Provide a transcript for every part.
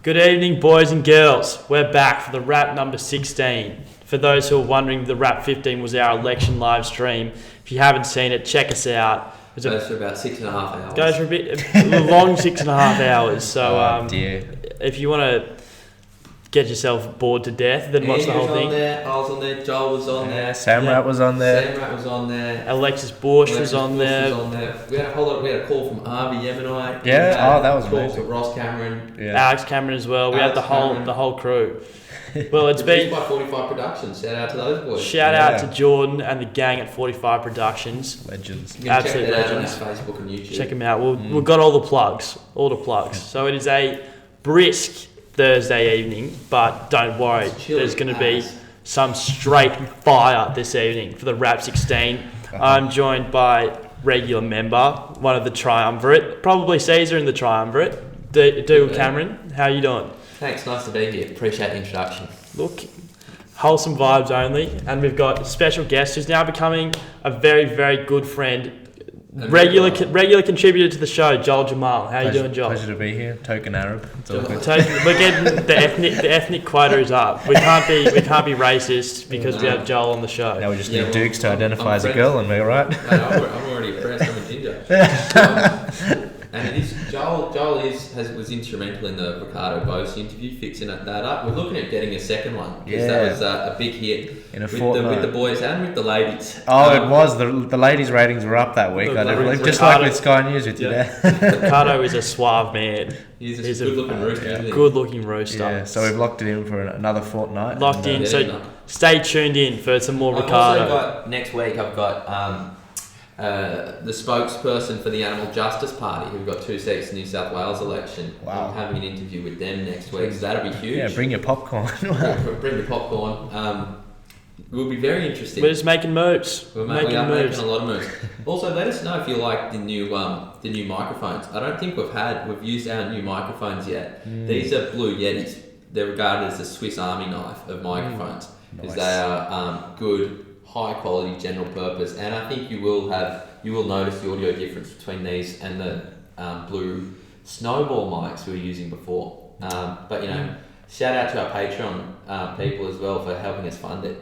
Good evening, boys and girls. We're back for the Rap number 16. For those who are wondering, the Rap 15 was our election live stream. If you haven't seen it, check us out. It goes for about 6.5 hours. Goes for a long 6.5 hours. So if you want to get yourself bored to death, then watch the whole thing. I was on there. Joel was on there. Samrat was on there. Samrat was on there. Alexis Bush was on there. We had a whole lot. We had a call from Avi Yemenite. Yeah. That was a call amazing. from Ross Cameron. Yeah. Alex Cameron as well. We had the whole crew. Well, it's been by 45 Productions. Shout out to those boys. Shout out to Jordan and the gang at 45 Productions. Legends. Absolute legends. On Facebook and YouTube. Check them out. We've got all the plugs. So it is a brisk Thursday evening, but don't worry, there's going to be some straight fire this evening for the Rap 16. I'm joined by regular member, one of the triumvirate, probably Caesar in the triumvirate, Joel Cameron. How you doing? Thanks, nice to be here. Appreciate the introduction. Look, wholesome vibes only, and we've got a special guest who's now becoming a very, very good friend. Regular contributor to the show, Joel Jammal. How you doing, Joel? Pleasure to be here. Token Arab. It's all good. We're getting the ethnic quota is up. We can't be racist because we have Joel on the show. Now we just need Dukes to identify as a girl, and we're right. I'm already impressed. I'm a ginger. And it is Joel was instrumental in the Ricardo Bose interview, fixing that up. We're looking at getting a second one because that was a big hit in a fortnight with the boys and with the ladies. It was the ladies' ratings were up that week. I believe, just like with Sky News with you there. Ricardo is a suave man. He's a good-looking rooster. Isn't he? Good-looking rooster. Yeah, so we've locked it in for another fortnight. Locked in. So stay tuned in for some more Ricardo. I've also got next week. I've got. The spokesperson for the Animal Justice Party, who've got 2 seats in the New South Wales election. Wow. I'm having an interview with them next week, so that'll be huge. Yeah, bring your popcorn. Bring the popcorn. It will be very interesting. We're just making moves. We are making a lot of moves. Also, let us know if you like the new microphones. I don't think we've used our new microphones yet. These are Blue Yetis. They're regarded as the Swiss Army knife of microphones because they are good, high quality general purpose, and I think you will notice the audio difference between these and the blue snowball mics we were using before. But shout out to our Patreon people as well for helping us fund it.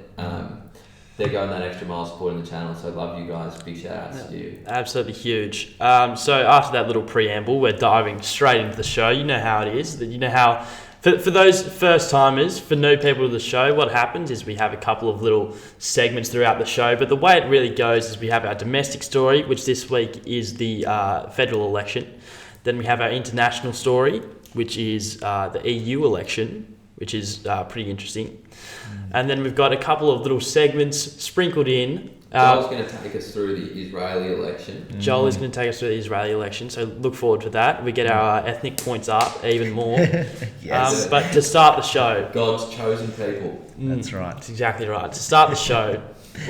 They're going that extra mile supporting the channel, so love you guys. Big shout outs to you. Absolutely huge. So after that little preamble, we're diving straight into the show. You know how it is. You know how. For those first timers, for new people to the show, what happens is we have a couple of little segments throughout the show, but the way it really goes is we have our domestic story, which this week is the federal election. Then we have our international story, which is the EU election, which is pretty interesting. And then we've got a couple of little segments sprinkled in. Joel's going to take us through the Israeli election. Joel is going to take us through the Israeli election, so look forward to that. We get our ethnic points up even more. Yes. But to start the show... God's chosen people. That's right. That's exactly right. To start the show,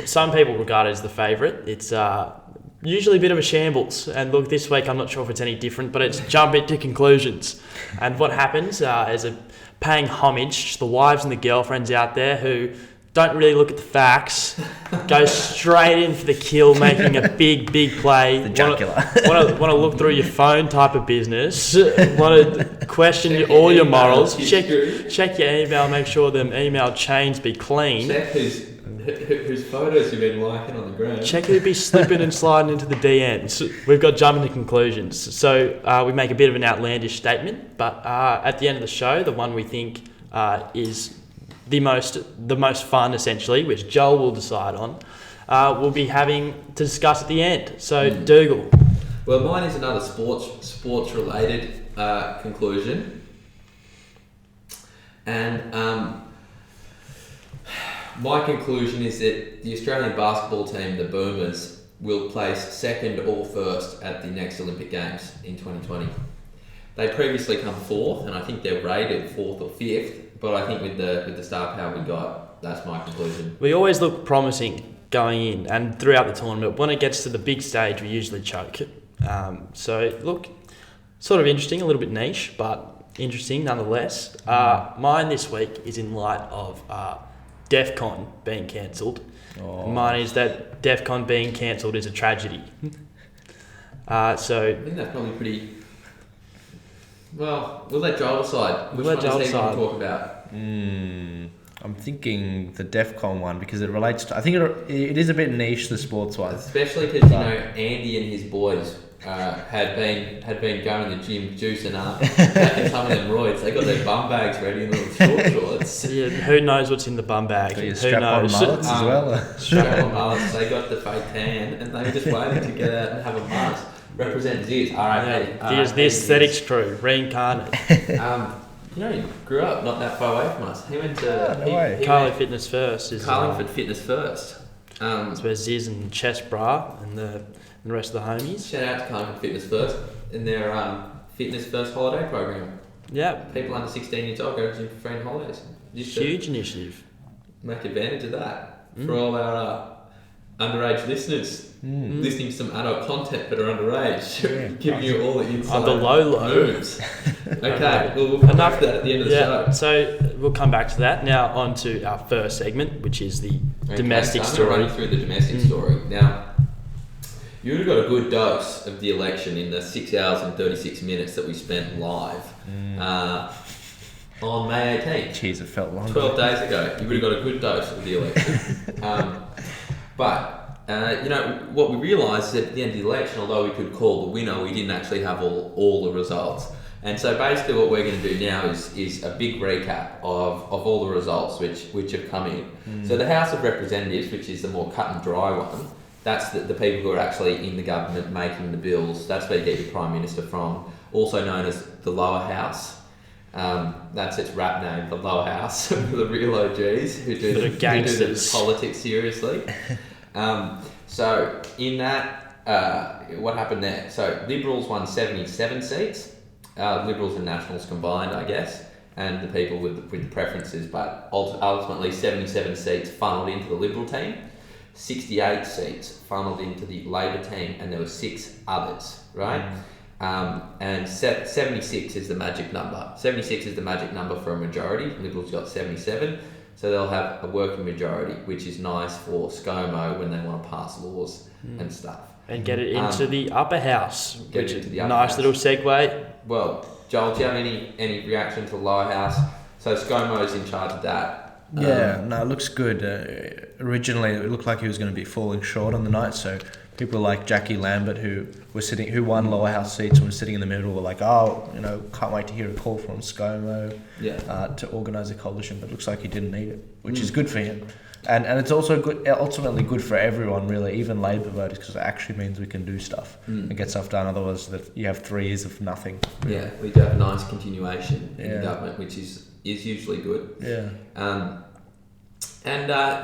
some people regard it as the favourite. It's usually a bit of a shambles. And look, this week I'm not sure if it's any different, but it's jump into conclusions. And what happens is paying homage to the wives and the girlfriends out there who don't really look at the facts, go straight in for the kill, making a big play. The jugular. Want to look through your phone type of business. Want to question all your morals. Check your email, make sure them email chains be clean. Check whose photos you've been liking on the ground. Check who'd be slipping and sliding into the DMs. We've got jumping to conclusions. So we make a bit of an outlandish statement, but at the end of the show, the one we think is the most fun, essentially, which Joel will decide on, we'll be having to discuss at the end. So, Dougal. Well, mine is another sports-related conclusion. And my conclusion is that the Australian basketball team, the Boomers, will place second or first at the next Olympic Games in 2020. They previously come fourth, and I think they're rated fourth or fifth. But I think with the star power we got, that's my conclusion. We always look promising going in and throughout the tournament. When it gets to the big stage, we usually choke. So look, sort of interesting, a little bit niche, but interesting nonetheless. Mine this week is in light of DEF CON being cancelled. Mine is that DEF CON being cancelled is a tragedy. I think that's probably pretty Well, we'll let Joel decide. Which We'll one let Joel does he want to decide. talk about? I'm thinking the DEFCON one because it relates to. I think it is a bit niche, the sports one. Especially because Andy and his boys had been going to the gym, juicing up, taking some of them roids. They got their bum bags ready in little short shorts. Yeah, who knows what's in the bum bag? Got your Who strap-on knows? mullets as well. Strap-on mullets. They got the fake tan, and they were just waiting to get out and have a mask. Represent Ziz. All right, The aesthetics crew, reincarnate. He grew up not that far away from us. He went to no way. Carlingford Fitness First is Carlingford Fitness First. That's where Ziz and Chest Bra and the rest of the homies. Shout out to Carlingford Fitness First in their Fitness First holiday program. Yeah, People under 16 years old go to gym for free on holidays. Just to huge initiative. make advantage of that for all our underage listeners listening to some adult content but are underage, giving you all the inside On the low. moves. Okay, we'll come back to that at the end of the show. So we'll come back to that. Now on to our first segment, which is the domestic so I'm story. gonna run through the domestic story. Now, you would have got a good dose of the election in the 6 hours and 36 minutes that we spent live on May 18th. Jeez, it felt long. 12 days ago. You would have got a good dose of the election. What we realised is at the end of the election, although we could call the winner, we didn't actually have all the results. And so basically what we're going to do now is a big recap of all the results which have come in. So the House of Representatives, which is the more cut and dry one, that's the people who are actually in the government making the bills. That's where you get your Prime Minister from, also known as the Lower House. That's its rap name, the Lower House, for the real OGs who do the politics seriously. So in that, what happened there? So Liberals won 77 seats. Liberals and Nationals combined, I guess, and the people with the preferences, but ultimately 77 seats funneled into the Liberal team, 68 seats funneled into the Labor team, and there were 6 others, right? And 76 is the magic number. 76 is the magic number for a majority. Liberals got 77, so they'll have a working majority, which is nice for ScoMo when they want to pass laws and stuff. And get it into the upper house, Get which it is into a the nice upper little house. segue. Well, Joel, do you have any reaction to the Lower House? So ScoMo's in charge of that. Yeah, no, it looks good. Originally, it looked like he was going to be falling short on the night, so people like Jackie Lambert, who won lower house seats and was sitting in the middle, were like, can't wait to hear a call from ScoMo to organise a coalition, but it looks like he didn't need it, which is good for him. And it's also ultimately good for everyone, really, even Labor voters, because it actually means we can do stuff and get stuff done. Otherwise, that you have 3 years of nothing. Yeah, we do have a nice continuation in the government, which is usually good. Yeah.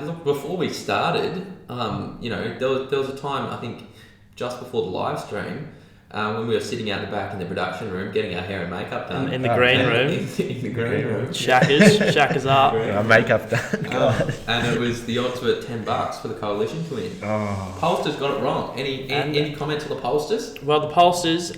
Look, before we started, there was a time, I think, just before the live stream, when we were sitting out the back in the production room getting our hair and makeup done. In the green room. In the green room. Shackers up. Our makeup done. And it was the odds were $10 for the coalition to win. Pollsters got it wrong. Any comments on the pollsters? Well, the pollsters,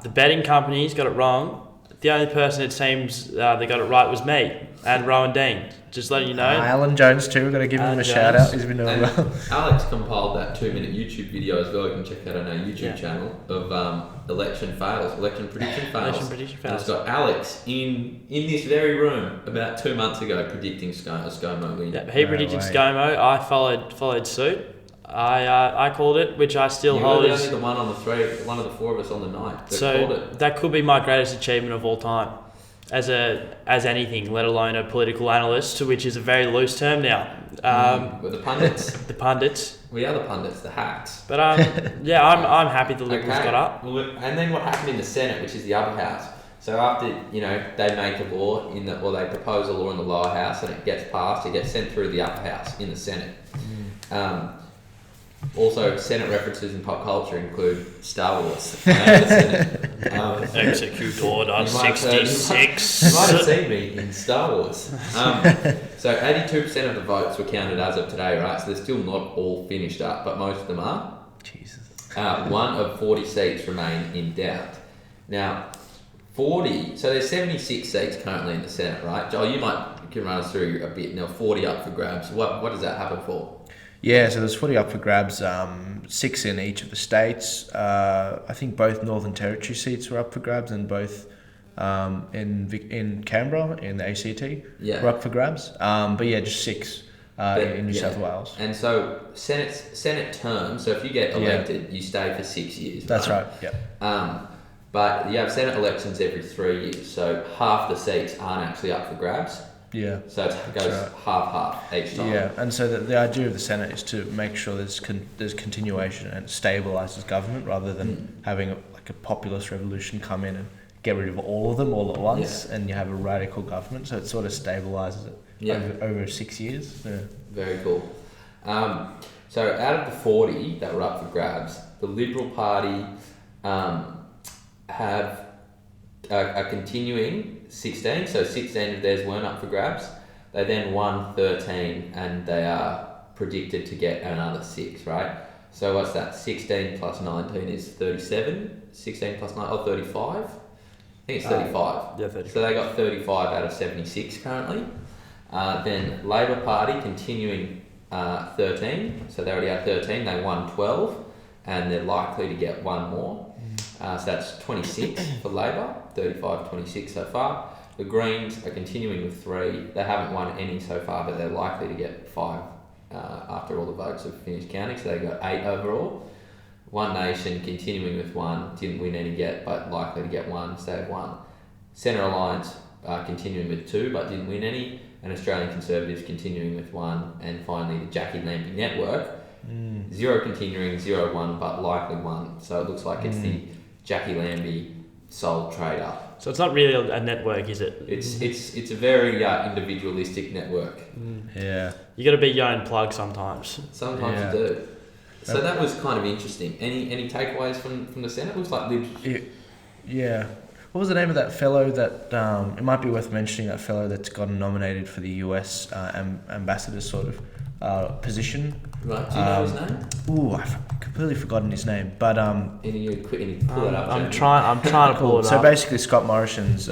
the betting companies got it wrong. The only person it seems they got it right was me and Rowan Dean. Just letting you know. Alan Jones too. We're going to give him a shout out. He's been doing well. Alex compiled that 2-minute YouTube video as well. You can check that on our YouTube channel of election prediction fails. And it's got Alex in this very room about 2 months ago predicting ScoMo win. Yeah, he predicted ScoMo. I followed suit. I called it, which I still hold You were as only the one of the 4 of us on the night that so called it. that could be my greatest achievement of all time. As anything, let alone a political analyst, which is a very loose term now. We're the pundits. The pundits. We are the pundits, the hacks. But I'm happy the Liberals got up. Well, and then what happened in the Senate, which is the upper house. So after they make a law or they propose a law in the lower house and it gets passed, it gets sent through the upper house in the Senate. Also, Senate references in pop culture include Star Wars. Execute Order 66. You might have seen me in Star Wars. So 82% of the votes were counted as of today, right? So they're still not all finished up, but most of them are. Jesus. 1 of 40 seats remain in doubt. Now, 40, so there's 76 seats currently in the Senate, right? Joel, you can run us through a bit. Now, 40 up for grabs. What does that happen for? Yeah, so there's 40 up for grabs, 6 in each of the states. I think both Northern Territory seats were up for grabs and both in Canberra in the ACT. Yeah. Were up for grabs. But yeah, just 6 in New South Wales. And so Senate term. So if you get elected, you stay for 6 years. That's right. Yeah. But you have Senate elections every 3 years, so half the seats aren't actually up for grabs. Yeah. So it goes half each time. Yeah, and so the idea of the Senate is to make sure there's continuation and stabilises government rather than having a populist revolution come in and get rid of all of them all at once, and you have a radical government. So it sort of stabilises it over 6 years. Yeah. Very cool. So out of the 40 that were up for grabs, the Liberal Party have a continuing 16, so 16 of theirs weren't up for grabs. They then won 13 and they are predicted to get another 6, right? So what's that? 16 plus 19 is 37. 16 plus 9, 35? I think it's 35. Yeah, 35. So they got 35 out of 76 currently. Then Labor Party continuing 13. So they already had 13. They won 12 and they're likely to get one more. So that's 26 for Labor, 35-26 so far. The Greens are continuing with 3. They haven't won any so far, but they're likely to get 5 after all the votes have finished counting. So they got 8 overall. One Nation continuing with 1, didn't win any yet, but likely to get 1, so they have 1. Centre Alliance continuing with 2, but didn't win any. And Australian Conservatives continuing with 1. And finally the Jackie Lambie Network, 0 continuing, 0-1, but likely 1. So it looks like it's the Jackie Lambie sole trader. So it's not really a network, is it? It's a very individualistic network. Yeah. You got to be your own plug sometimes. Sometimes you do. So that was kind of interesting. Any takeaways from the Senate? Looks like Libs. Yeah. What was the name of that fellow that, it might be worth mentioning, that fellow that's gotten nominated for the US ambassador sort of position. Right, do you know his name? Ooh, I've completely forgotten his name. But Any pull that up. I'm trying to pull it so up. basically Scott Morrison's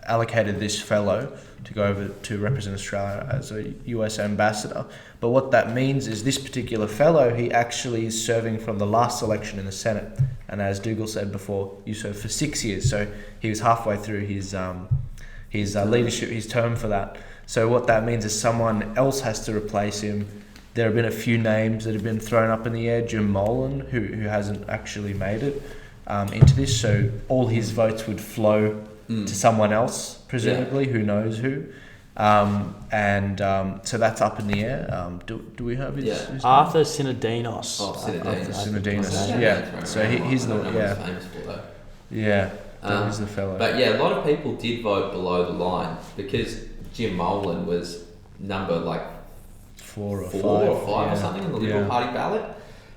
allocated this fellow to go over to represent Australia as a US ambassador. But what that means is this particular fellow, he actually is serving from the last election in the Senate. And as Dougal said before, you served for 6 years. So he was halfway through his leadership, his term for that. So what that means is someone else has to replace him. There have been a few names that have been thrown up in the air. Jim Molan, who hasn't actually made it into this. So all his votes would flow to someone else, presumably, who knows who. So that's up in the air. Do we have his Arthur Sinodinos. Oh, Sinodinos. Yeah. So he's the famous for though. Yeah. He's the fellow. But yeah, a lot of people did vote below the line because Jim Molan was number 4 or 5 or something on the Liberal Party ballot.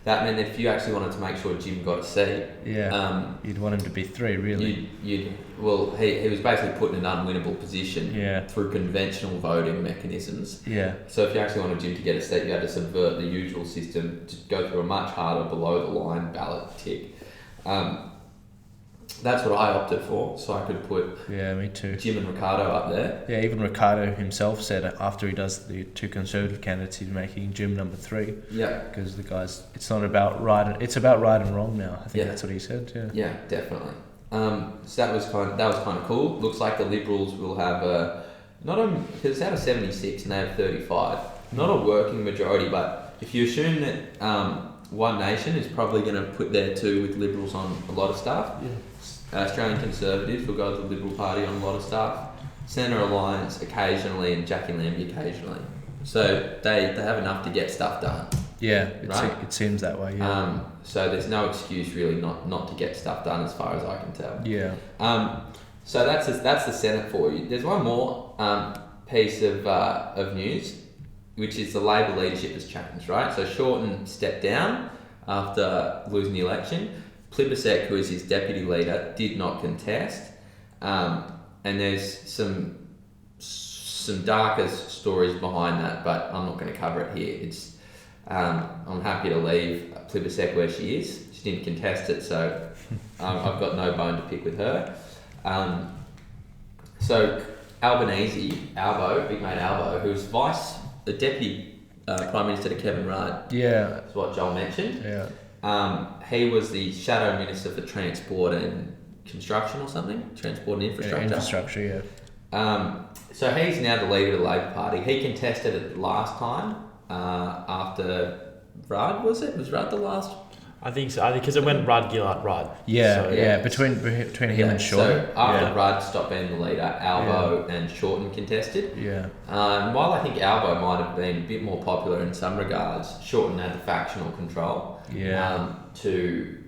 That meant that if you actually wanted to make sure Jim got a seat, you'd want him to be 3, really. He was basically put in an unwinnable position through conventional voting mechanisms. Yeah. So if you actually wanted Jim to get a seat, you had to subvert the usual system to go through a much harder below the line ballot tick. That's what I opted for, so I could put me too. Jim and Ricardo up there. Yeah, even Ricardo himself said after he does the 2 Conservative candidates, he's making Jim number 3. Yeah. Because the guys, it's about right and wrong now. I think that's what he said. Yeah. Yeah, definitely. So that was kind of cool. Looks like the Liberals will have because it's out of 76 and they have 35. Not a working majority, but if you assume that One Nation is probably going to put their 2 with Liberals on a lot of stuff. Yeah. Australian Conservatives will go with the Liberal Party on a lot of stuff. Centre Alliance occasionally and Jackie Lambie occasionally. So they have enough to get stuff done. Yeah, right? It seems that way, yeah. So there's no excuse really not to get stuff done as far as I can tell. Yeah. So that's the Senate for you. There's one more piece of news, which is the Labor leadership has changed, right? So Shorten stepped down after losing the election. Plibersek, who is his deputy leader, did not contest. And there's some darker stories behind that, but I'm not going to cover it here. It's I'm happy to leave Plibersek where she is. She didn't contest it, so I've got no bone to pick with her. So Albanese, Albo, big mate Albo, who's the deputy Prime Minister to Kevin Rudd. Yeah. That's what Joel mentioned. Yeah. He was the shadow minister for transport and construction or something, transport and infrastructure. Infrastructure, yeah. So he's now the leader of the Labor Party. He contested it last time after Rudd, was it? Was Rudd the last? I think so. I think because it went Rudd, Gillard, Rudd. Yeah, So, yeah. Between him and Shorten. So after Rudd stopped being the leader, Albo and Shorten contested. Yeah. While I think Albo might have been a bit more popular in some regards, Shorten had the factional control to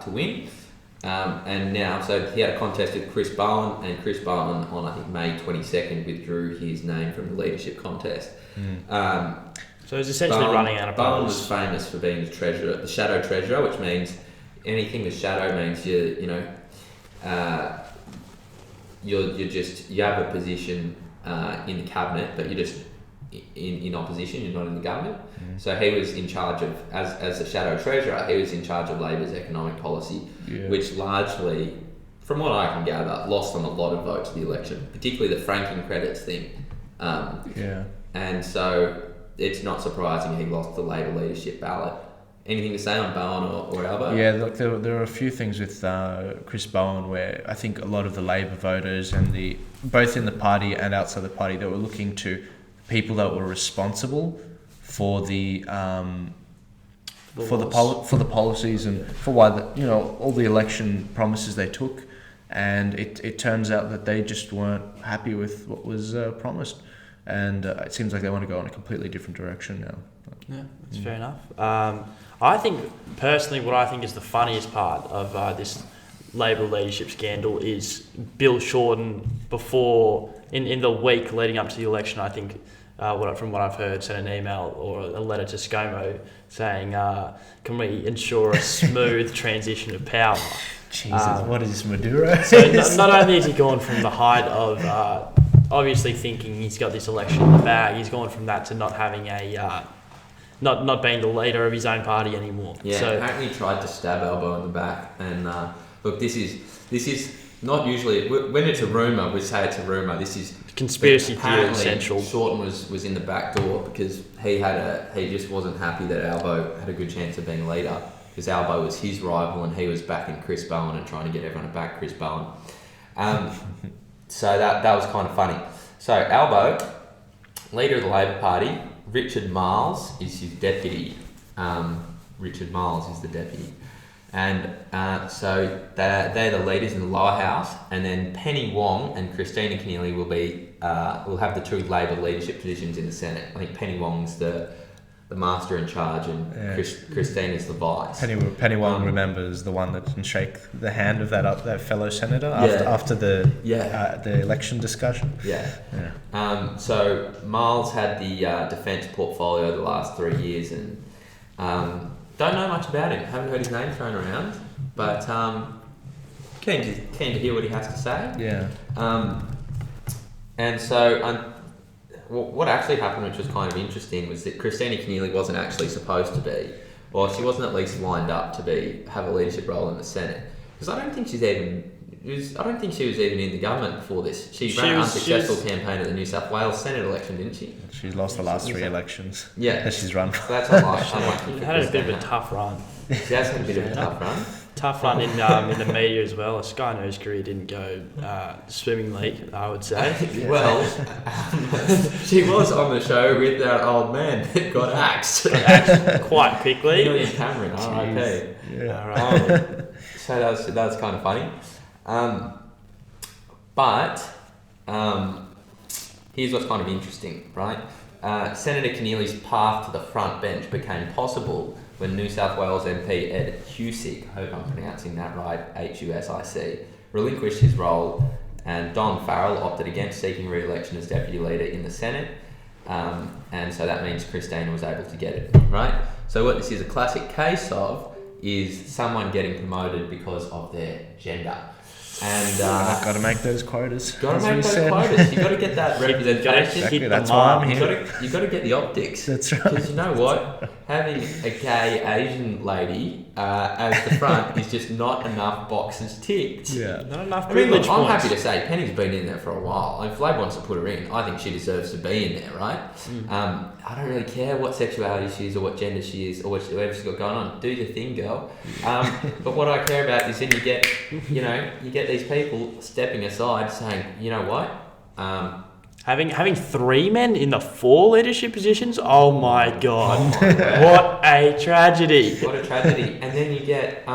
win. And now, so he had a contest with Chris Bowen, and Chris Bowen on I think May 22nd withdrew his name from the leadership contest. So he's essentially running out of Bowen powers. was famous for being the treasurer, the shadow treasurer, which means anything with shadow means you have a position in the cabinet, but you're just in opposition. You're not in the government. So he was in charge of, as the shadow treasurer, he was in charge of Labor's economic policy, which largely, from what I can gather, lost on a lot of votes the election, particularly the franking credits thing. And so it's not surprising he lost the Labor leadership ballot. Anything to say on Bowen or Albo? Yeah, look, there are a few things with Chris Bowen where I think a lot of the Labor voters and both in the party and outside the party, that were looking to people that were responsible for the policies and for why all the election promises they took, and it turns out that they just weren't happy with what was promised, and it seems like they want to go in a completely different direction now. Yeah, that's fair enough. I think personally, what I think is the funniest part of this Labor leadership scandal is Bill Shorten before in the week leading up to the election. I think. From what I've heard, sent an email or a letter to ScoMo saying, can we ensure a smooth transition of power? Jesus, what is this, Maduro? So not only has he gone from the height of obviously thinking he's got this election in the bag, he's gone from that to not having not being the leader of his own party anymore. Yeah, so, apparently he tried to stab Albo in the back. And look, this is not usually, when it's a rumour, we say it's a rumour. This is conspiracy theory central. Shorten was in the back door because he just wasn't happy that Albo had a good chance of being leader, because Albo was his rival and he was backing Chris Bowen and trying to get everyone to back Chris Bowen. So that was kind of funny. So Albo, leader of the Labor Party, Richard Marles is his deputy. Richard Marles is the deputy. And so they're the leaders in the lower house, and then Penny Wong and Christina Keneally will have the two Labor leadership positions in the Senate. I think Penny Wong's the master in charge, and Christina's the vice. Penny Wong remembers the one that can shake the hand of that fellow senator after the election discussion. So Miles had the defence portfolio the last 3 years, and don't know much about him. Haven't heard his name thrown around, but keen to hear what he has to say. Yeah. And so what actually happened, which was kind of interesting, was that Christina Keneally wasn't actually supposed to be, or she wasn't at least lined up to have a leadership role in the Senate, because I don't think she was even in the government before this. She ran an unsuccessful campaign at the New South Wales Senate election, didn't she? She's lost the last 3 elections. Yeah. That she's run. So that's unlikely. She had a bit of a tough run. She has had a bit of a tough run. Tough run in the media as well. Sky News career didn't go swimmingly, I would say. Well, she was on the show with that old man that got axed. Quite quickly. William Cameron, R.I.P. Yeah. So that was kind of funny. But here's what's kind of interesting, right? Senator Keneally's path to the front bench became possible when New South Wales MP Ed Husic, I hope I'm pronouncing that right, Husic, relinquished his role, and Don Farrell opted against seeking re-election as deputy leader in the Senate, and so that means Christina was able to get it, right? So what this is a classic case of is someone getting promoted because of their gender. And got to make those quotas. Got to make those quotas. You got to get that representation. Exactly, that's why I'm here. You got to get the optics. That's right. Because you know what, having a gay Asian lady as the front is just not enough boxes ticked. Yeah. Not enough I mean, privilege look, I'm points. happy to say Penny's been in there for a while. If Flav wants to put her in, I think she deserves to be in there, right? I don't really care what sexuality she is or what gender she is or whatever she's got going on. Do your thing, girl. But what I care about is then you get these people stepping aside saying, you know what? Having 3 men in the 4 leadership positions, oh my god, what a tragedy! What a tragedy! And then you get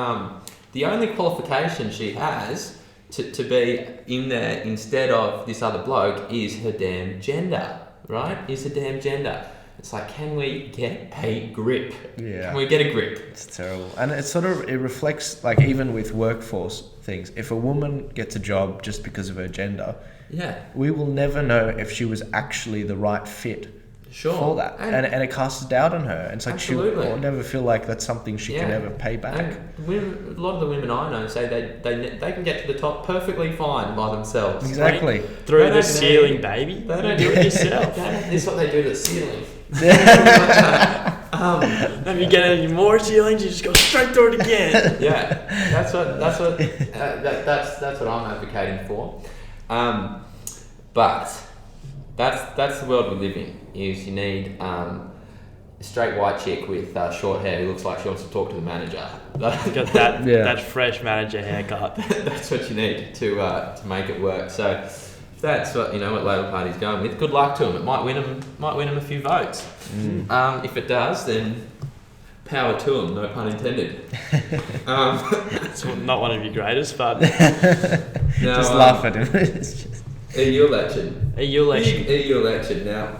the only qualification she has to be in there instead of this other bloke is her damn gender, right? Is her damn gender. It's like, can we get a grip? Yeah. Can we get a grip? It's terrible. And it reflects, like, even with workforce things. If a woman gets a job just because of her gender, Yeah. we will never know if she was actually the right fit Sure. for that. And it casts doubt on her. And it's like Absolutely. she'll never feel like that's something she can ever pay back. And women, a lot of the women I know say they can get to the top perfectly fine by themselves. Exactly. Through They the don't ceiling, need- baby. They don't do it yourself. This is what they do to the ceiling. If you get any more ceilings, you just go straight through it again. Yeah, that's what I'm advocating for. But that's the world we live in. Is you need a straight white chick with short hair who looks like she wants to talk to the manager. Got that fresh manager haircut. That's what you need to make it work. So if that's what what Labor Party's going with. Good luck to them. It might win them a few votes. If it does, then power to them. No pun intended. It's not one of your greatest, but Now, Just laugh at him. It's just... EU election. EU election. Big EU election now.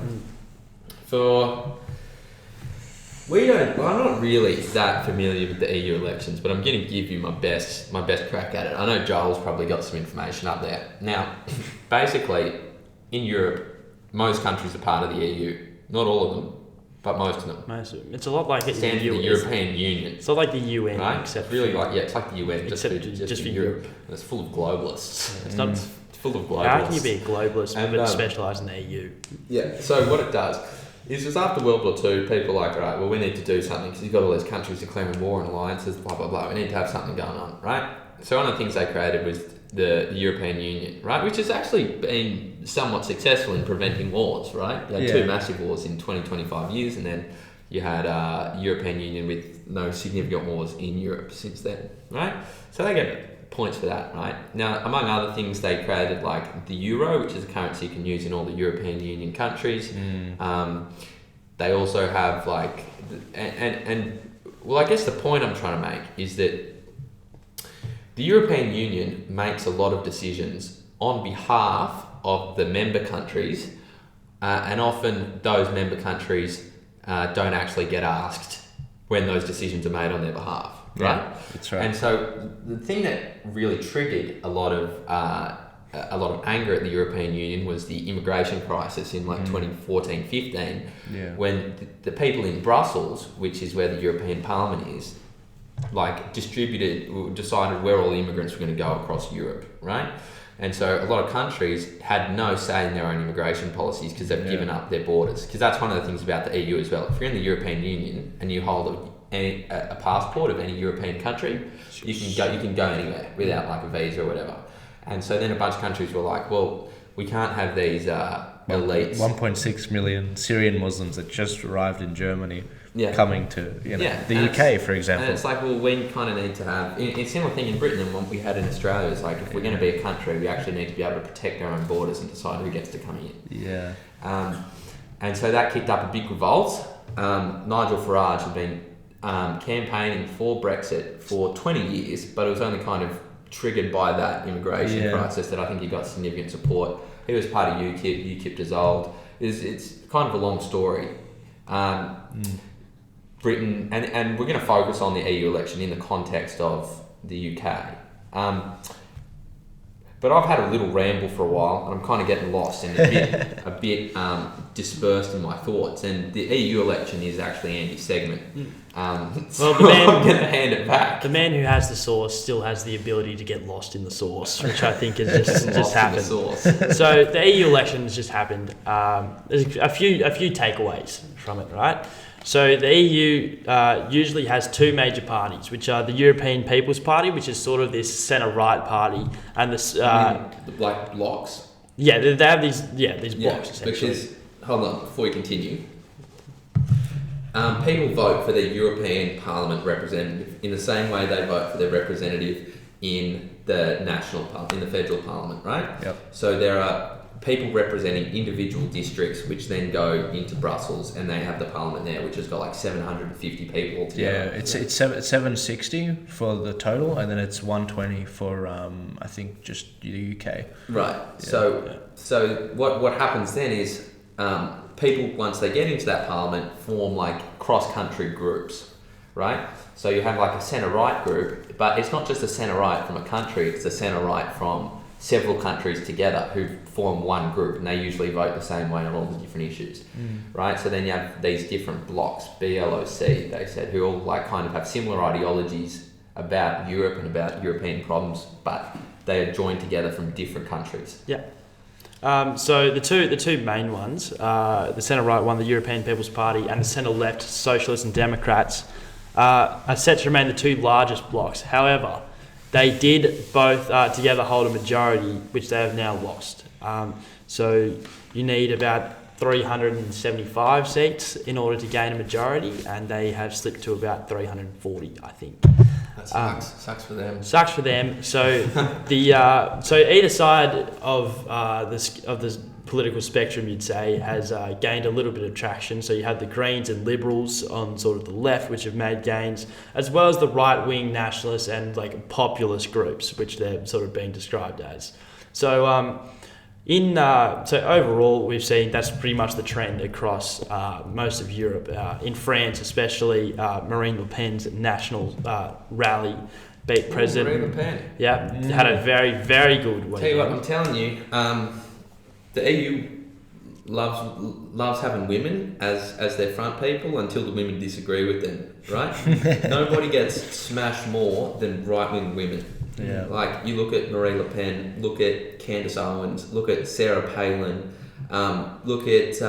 I'm not really that familiar with the EU elections, but I'm going to give you my best crack at it. I know Joel's probably got some information up there. Now, basically, in Europe, most countries are part of the EU. Not all of them, but most of them. It's a lot like It stands for the European Union. It's not like the UN, Right? except Really it's like the UN, just Except for for Europe. And it's full of globalists. it's not. It's full of globalists. How can you be a globalist And, but specialise in the EU? Yeah, so what it does is just after World War II, people are like, all right, well, we need to do something because you've got all these countries declaring war and alliances, blah, blah, blah. We need to have something going on, right? So one of the things they created was the European Union, right? Which has actually been somewhat successful in preventing wars, right? You had 2 massive wars in 25 years, and then you had European Union with no significant wars in Europe since then, right? So they get points for that, right? Now, among other things, they created like the euro, which is a currency you can use in all the European Union countries. They also have like, well, I guess the point I'm trying to make is that the European Union makes a lot of decisions on behalf of the member countries, and often those member countries don't actually get asked when those decisions are made on their behalf. Right, Yeah, that's right. And so the thing that really triggered a lot of anger at the European Union was the immigration crisis in like 2014-15, when the people in Brussels, which is where the European Parliament is, like decided where all the immigrants were going to go across Europe, right? And so a lot of countries had no say in their own immigration policies because they've given up their borders. Because that's one of the things about the EU as well. If you're in the European Union and you hold a passport of any European country, you can go anywhere without like a visa or whatever. And so then a bunch of countries were like, well, we can't have these elites. 1.6 million Syrian Muslims that just arrived in Germany coming to the UK, for example. And it's like, well, we kind of need to have... It's a similar thing in Britain and what we had in Australia. It's like, if we're going to be a country, we actually need to be able to protect our own borders and decide who gets to come in. Yeah. And so that kicked up a big revolt. Nigel Farage had been campaigning for Brexit for 20 years, but it was only kind of triggered by that immigration crisis that I think he got significant support. He was part of UKIP dissolved. It's kind of a long story. Britain, and we're going to focus on the EU election in the context of the UK. But I've had a little ramble for a while, and I'm kind of getting lost and a bit dispersed in my thoughts. And the EU election is actually Andy's segment. So the man, I'm going to hand it back. The man who has the sauce still has the ability to get lost in the sauce, which I think has just happened. So the EU election has just happened. There's a few takeaways from it, right? So the EU usually has two major parties, which are the European People's Party, which is sort of this centre-right party, and this the black blocks. Yeah, they have these blocks essentially. Because hold on, before you continue, people vote for their European Parliament representative in the same way they vote for their representative in the in the federal parliament, right? Yep. So there are people representing individual districts, which then go into Brussels, and they have the parliament there, which has got like 750 people altogether. Yeah, it's 760 for the total, and then it's 120 for I think just the UK. Right. Yeah. So what happens then is people, once they get into that parliament, form like cross-country groups, right? So you have like a centre-right group, but it's not just a centre-right from a country, it's a centre-right from several countries together who form one group, and they usually vote the same way on all the different issues, right? So then you have these different blocks, BLOC, they said, who all like kind of have similar ideologies about Europe and about European problems, but they are joined together from different countries. Yeah. So the two main ones, the centre-right one, the European People's Party, and the centre-left, Socialists and Democrats, are set to remain the two largest blocks. However, they did both together hold a majority, which they have now lost. So you need about 375 seats in order to gain a majority, and they have slipped to about 340, I think. That sucks. Sucks for them. Sucks for them. So so either side of this political spectrum, you'd say, has gained a little bit of traction. So you have the Greens and Liberals on sort of the left, which have made gains, as well as the right-wing nationalists and like populist groups, which they're sort of being described as. So so overall, we've seen that's pretty much the trend across most of Europe. In France, especially, Marine Le Pen's national rally beat President. Marine Le Pen. Yeah, had a very, very good weekend. Tell you what, I'm telling you, the EU loves having women as their front people until the women disagree with them, right? Nobody gets smashed more than right-wing women. Yeah. Like, you look at Marie Le Pen, look at Candace Owens, look at Sarah Palin, look at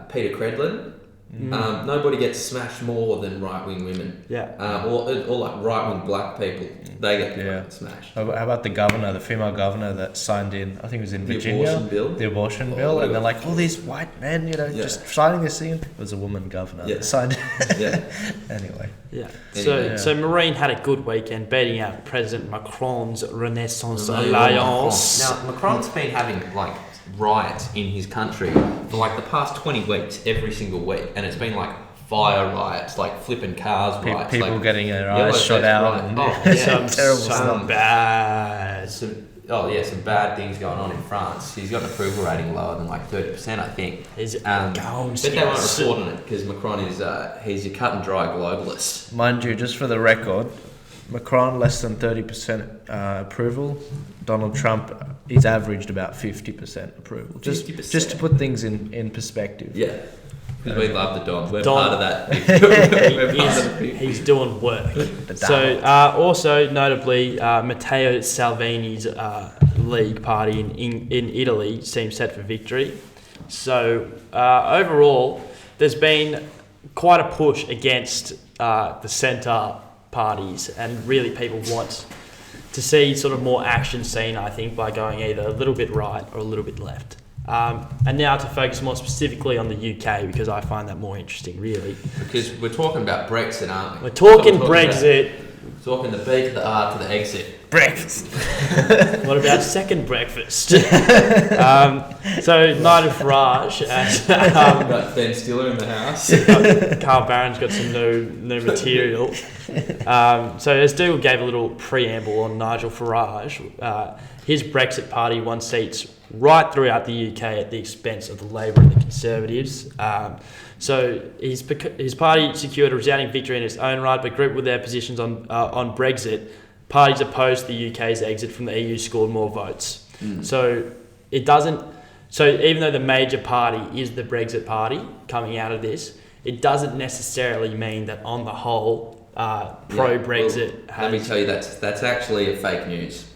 Peter Credlin. Nobody gets smashed more than right-wing women. Yeah. Or like right-wing black people. They get smashed. How about the governor, the female governor that signed in, I think it was in Virginia, the abortion bill, and they're like, all these white men, just signing this in. It was a woman governor that signed it. Anyway. Yeah. So Marine had a good weekend, beating out President Macron's Renaissance Alliance. Now, Macron's been having like riots in his country for like the past 20 weeks, every single week, and it's been like fire riots, like flipping cars riots, people like getting their eyes shot out, and some terrible stuff. Bad. Some bad things going on in France. He's got an approval rating lower than like 30%, I think. But they won't report on it because Macron is he's a cut and dry globalist. Mind you, just for the record, Macron less than 30% approval. Donald Trump, he's averaged about 50% approval. Just to put things in perspective. Yeah. Because we love the Don. We're part of that. He's doing work. So, also notably, Matteo Salvini's League party in Italy seems set for victory. So, overall, there's been quite a push against the centre parties, and really people want to see sort of more action seen, I think, by going either a little bit right or a little bit left. And now to focus more specifically on the UK, because I find that more interesting, really. Because we're talking about Brexit, aren't we? We're talking Brexit. Talking the B to the R to the exit. Breakfast. What about second breakfast? So Nigel Farage, got Ben Stiller in the house. Carl Barron's got some new material. So as Dougal gave a little preamble on Nigel Farage, his Brexit party won seats right throughout the UK at the expense of the Labour and the Conservatives. So his party secured a resounding victory in its own right, but grouped with their positions on Brexit, parties opposed to the UK's exit from the EU scored more votes. So it doesn't. So even though the major party is the Brexit party coming out of this, it doesn't necessarily mean that on the whole, pro-Brexit. Let me tell you, that's actually a fake news.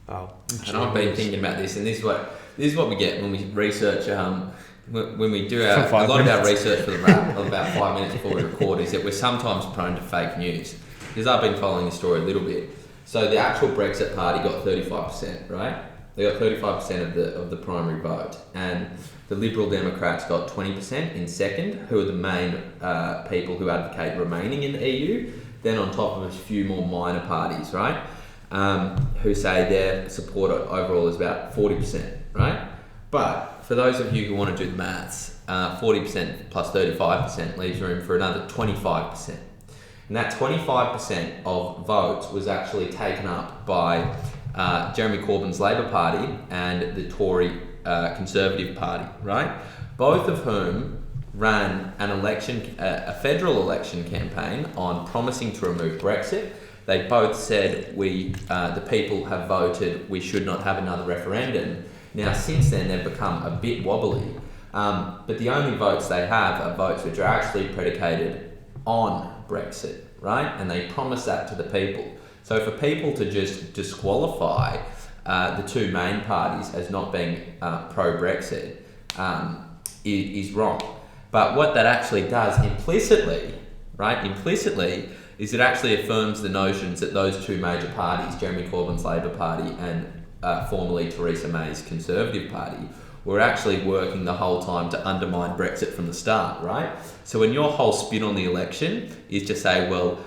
Oh, and I've been thinking about this, and this is what we get when we research when we do a lot of our research for the wrap, about 5 minutes before we record, is that we're sometimes prone to fake news. Because I've been following the story a little bit. So the actual Brexit party got 35%, right? They got 35% of the primary vote, and the Liberal Democrats got 20% in second, who are the main people who advocate remaining in the EU. Then on top of a few more minor parties, right, who say their support overall is about 40%, right? But for those of you who want to do the maths, 40% plus 35% leaves room for another 25%. And that 25% of votes was actually taken up by Jeremy Corbyn's Labour Party and the Tory Conservative Party, right? Both of whom ran an election, a federal election campaign on promising to remove Brexit. They both said the people have voted, we should not have another referendum. Now, since then, they've become a bit wobbly, but the only votes they have are votes which are actually predicated on Brexit, right? And they promise that to the people. So for people to just disqualify the two main parties as not being pro-Brexit is wrong. But what that actually does implicitly, is it actually affirms the notions that those two major parties, Jeremy Corbyn's Labour Party and formerly Theresa May's Conservative Party, were actually working the whole time to undermine Brexit from the start, right? So when your whole spin on the election is to say, well,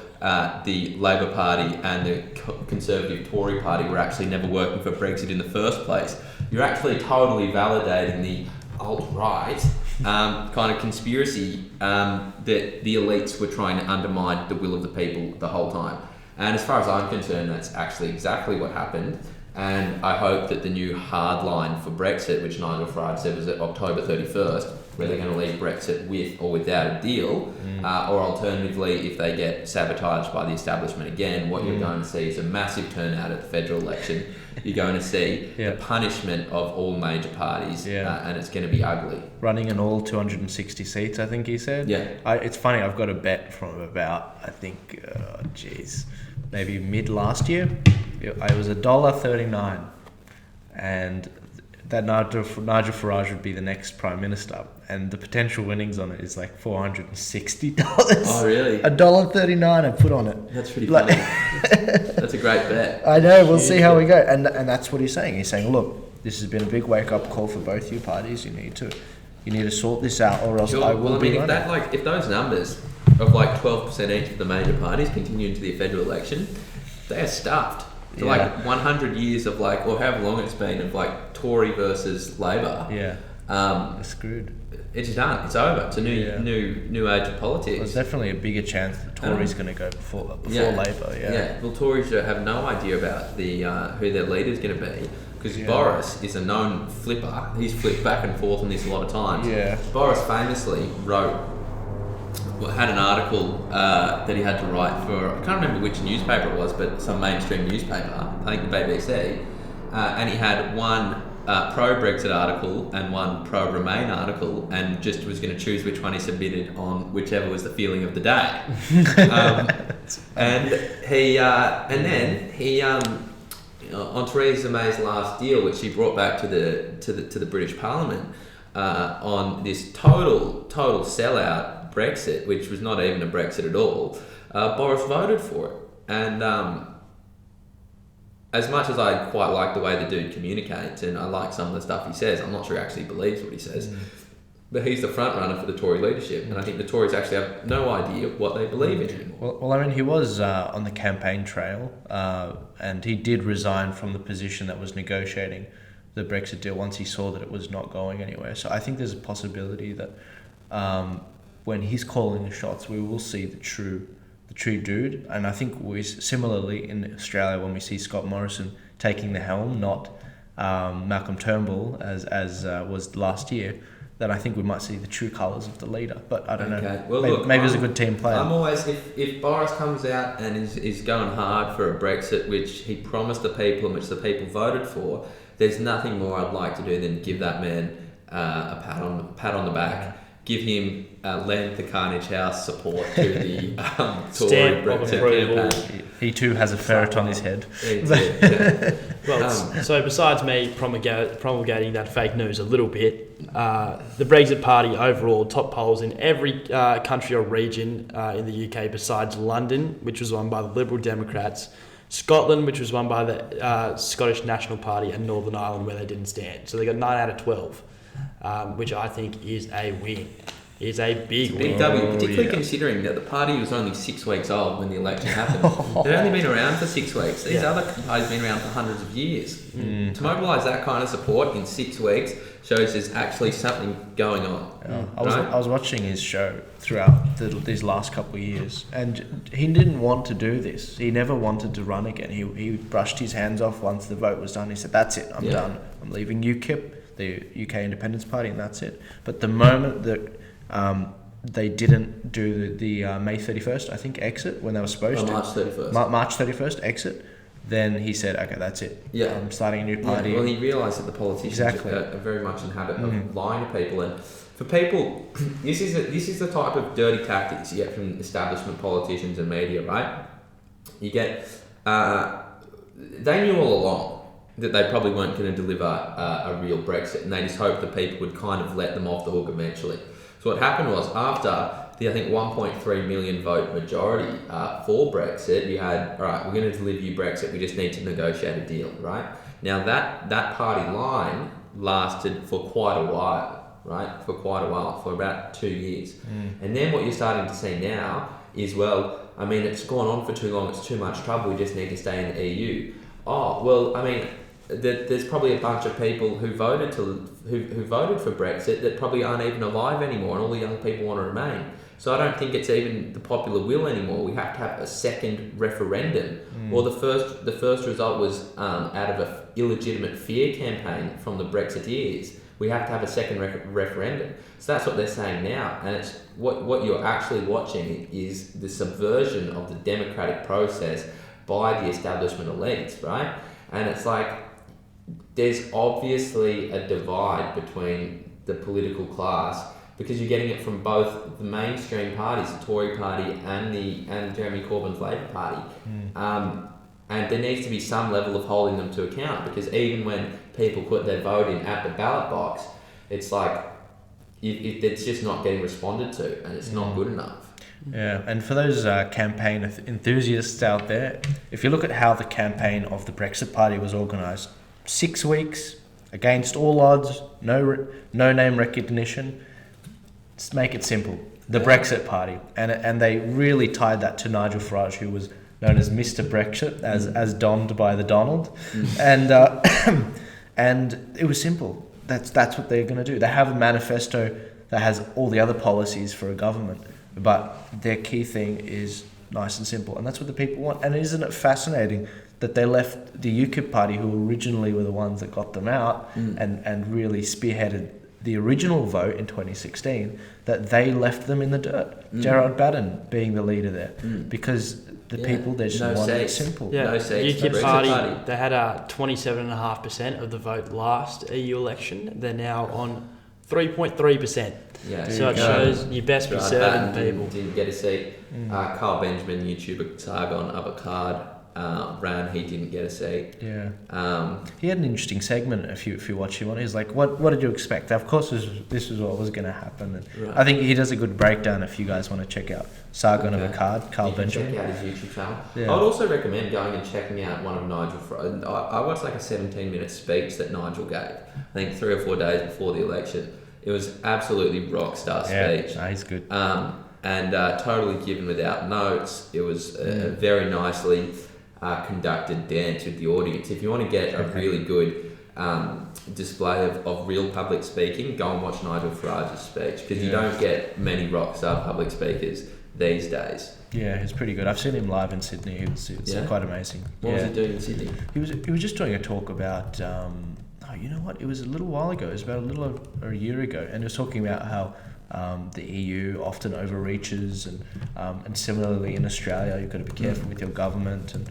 the Labour Party and the Conservative Tory Party were actually never working for Brexit in the first place, you're actually totally validating the alt-right kind of conspiracy that the elites were trying to undermine the will of the people the whole time. And as far as I'm concerned, that's actually exactly what happened. And I hope that the new hard line for Brexit, which Nigel Farage said was at October 31st, where they're going to leave Brexit with or without a deal, or alternatively, if they get sabotaged by the establishment again, what you're going to see is a massive turnout at the federal election. You're going to see the punishment of all major parties, and it's going to be ugly. Running in all 260 seats, I think he said. Yeah. It's funny, I've got a bet from about, I think, maybe mid last year. It was $1.39, and that Nigel Farage would be the next Prime Minister, and the potential winnings on it is like $460. Oh, really? $1.39 I put on it. That's pretty funny. That's a great bet. I know, we'll see how we go. And that's what he's saying. He's saying, look, this has been a big wake-up call for both you parties. You need to sort this out, or else I will be running. If those numbers of like 12% each of the major parties continue into the federal election, they are stuffed. So like 100 years of like, or however long it's been, of like Tory versus Labour. Yeah. They're screwed. It's done. It's over. It's a new age of politics. There's definitely a bigger chance the Tories going to go before Labour. Yeah. Well, Tories have no idea about the who their leader's going to be, because Boris is a known flipper. He's flipped back and forth on this a lot of times. Yeah. Boris famously had an article that he had to write for, I can't remember which newspaper it was, but some mainstream newspaper, I think the BBC, and he had one pro-Brexit article and one pro-Remain article, and just was going to choose which one he submitted on whichever was the feeling of the day. And then he on Theresa May's last deal, which she brought back to the British Parliament, on this total sellout Brexit, which was not even a Brexit at all, Boris voted for it. And as much as I quite like the way the dude communicates, and I like some of the stuff he says, I'm not sure he actually believes what he says, but he's the front runner for the Tory leadership, and I think the Tories actually have no idea what they believe in anymore. Well, I mean, he was on the campaign trail, and he did resign from the position that was negotiating the Brexit deal once he saw that it was not going anywhere. So I think there's a possibility that when he's calling the shots, we will see the true dude. And I think we similarly in Australia, when we see Scott Morrison taking the helm, not Malcolm Turnbull as was last year, then I think we might see the true colours of the leader. But I don't know. Well, maybe he's a good team player. I'm always, if Boris comes out and is going hard for a Brexit, which he promised the people and which the people voted for, there's nothing more I'd like to do than give that man a pat on the back. give him lend the Carnage House support to the Tory Stamp of Brexit approval. campaign. He too has a ferret on his head. Yeah. Well, so besides me promulgating that fake news a little bit, the Brexit Party overall top polls in every country or region in the UK besides London, which was won by the Liberal Democrats, Scotland, which was won by the Scottish National Party, and Northern Ireland, where they didn't stand. So they got 9 out of 12, which I think is a win. Is a big Big win. W, particularly considering that the party was only 6 weeks old when the election happened. They've only been around for 6 weeks. These other parties have been around for hundreds of years. To mobilise that kind of support in 6 weeks shows there's actually something going on. I was watching his show throughout these last couple of years, and he didn't want to do this. He never wanted to run again. He brushed his hands off once the vote was done. He said, "That's it. I'm done. I'm leaving UKIP, the UK Independence Party, and that's it." But the moment that they didn't do the May 31st, I think, exit when they were supposed to. March 31st. March 31st exit. Then he said, "Okay, that's it. Yeah. I'm starting a new party." Yeah, well, he realised that the politicians are very much in the habit of lying to people, and for people, this is the type of dirty tactics you get from establishment politicians and media, right? You get they knew all along that they probably weren't going to deliver a real Brexit, and they just hoped that people would kind of let them off the hook eventually. So what happened was, after the, I think, 1.3 million vote majority for Brexit, you had, all right, we're going to deliver you Brexit, we just need to negotiate a deal, right? Now that party line lasted for quite a while, right? For about 2 years. And then what you're starting to see now is, well, I mean, it's gone on for too long, it's too much trouble, we just need to stay in the EU. Oh, well, I mean, there's probably a bunch of people who voted for Brexit that probably aren't even alive anymore, and all the young people want to remain. So I don't think it's even the popular will anymore. We have to have a second referendum. Or the first result was out of an illegitimate fear campaign from the Brexiteers. We have to have a second referendum. So that's what they're saying now, and it's what you're actually watching is the subversion of the democratic process by the establishment elites, right? And it's like, there's obviously a divide between the political class, because you're getting it from both the mainstream parties, the Tory party and Jeremy Corbyn's Labour Party. And there needs to be some level of holding them to account, because even when people put their vote in at the ballot box, it's like it's just not getting responded to, and it's not good enough. Yeah, and for those campaign enthusiasts out there, if you look at how the campaign of the Brexit Party was organised, 6 weeks, against all odds, no name recognition, just make it simple. The Brexit Party. And they really tied that to Nigel Farage, who was known as Mr. Brexit, as donned by the Donald. And and it was simple. That's what they're going to do. They have a manifesto that has all the other policies for a government, but their key thing is nice and simple, and that's what the people want. And isn't it fascinating that they left the UKIP party, who originally were the ones that got them out and really spearheaded the original vote in 2016, that they left them in the dirt. Gerard Batten being the leader there, because the people, they just want it simple. Yeah, no seats. UKIP party, they had 27.5% of the vote last EU election. They're now on 3.3%. Yeah, so it shows you best be serving people. Didn't get a seat. Carl Benjamin, YouTuber Sargon Avocard, ran. He didn't get a seat. Yeah. He had an interesting segment. If you watch him on, he's like, "What did you expect?" Of course, this was what was going to happen. And I think he does a good breakdown. If you guys want to check out Sargon Avocard, Carl Benjamin. Check out his YouTube channel. Yeah. I would also recommend going and checking out one of Nigel. I watched like a 17-minute speech that Nigel gave. I think 3 or 4 days before the election. It was absolutely rock star speech. Yeah, he's good. And totally given without notes. It was a very nicely conducted dance with the audience. If you want to get a really good display of real public speaking, go and watch Nigel Farage's speech, because you don't get many rock star public speakers these days. Yeah, he's pretty good. I've seen him live in Sydney. It's quite amazing. What was he doing in Sydney? He was just doing a talk about. You know what? It was a little while ago. It was about a little over a year ago, and he was talking about how the EU often overreaches, and similarly in Australia, you've got to be careful with your government, and